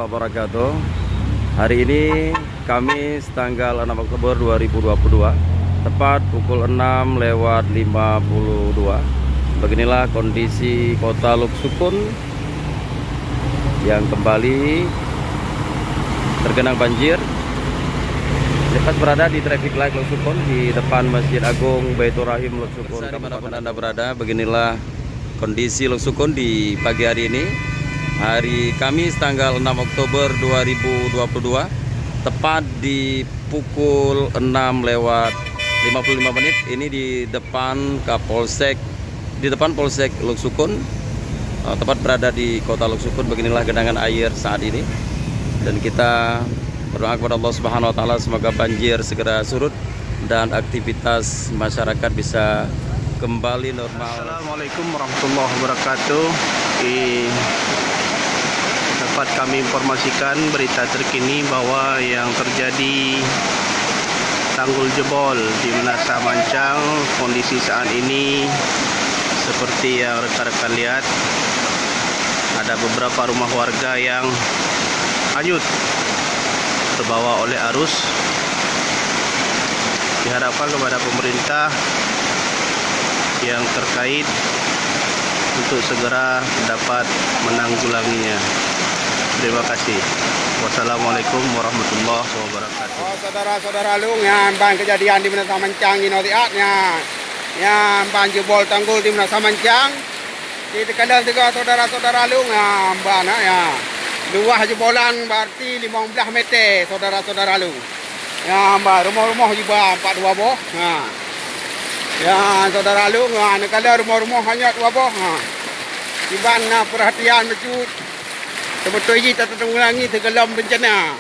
warahmatullahi wabarakatuh. Hari ini Kamis tanggal 6 Oktober 2022, tepat pukul 6:52. Beginilah kondisi kota Luksukun yang kembali tergenang banjir. Lepas berada di traffic light Luksukun di depan Masjid Agung Baitur Rahim Luksukun. Dimanapun Anda berada, beginilah kondisi Luksukun di pagi hari ini, hari Kamis tanggal 6 Oktober 2022, tepat di pukul 6:55. Ini di depan Polsek Luksukun, tepat berada di kota Luksukun. Beginilah genangan air saat ini, dan kita berdoa kepada Allah Subhanahu wa taala semoga banjir segera surut dan aktivitas masyarakat bisa kembali normal. Assalamualaikum warahmatullahi wabarakatuh. Dapat kami informasikan berita terkini bahwa yang terjadi tanggul jebol di Menasa Mancang. Kondisi saat ini seperti yang rekan-rekan lihat, ada beberapa rumah warga yang hanyut terbawa oleh arus. Diharapkan kepada pemerintah yang terkait untuk segera dapat menanggulanginya. Terima kasih. Wassalamualaikum warahmatullahi wabarakatuh. Saudara-saudara lu yang ban kejadian di Menasa Mancang ini notiatnya. Yang ban jebol tanggul di Menasa Mancang. Di tekadal juga saudara-saudara lu yang ban ya. Luah jebolan berarti 15 meter saudara-saudara lu. Ya, rumah-rumah juga 42 boh. Nah. Ya, saudara lu, kalau rumah-rumah hanya 2 boh. Di mana perhatian becut. Betul-betul tak terulangi tenggelam bencana.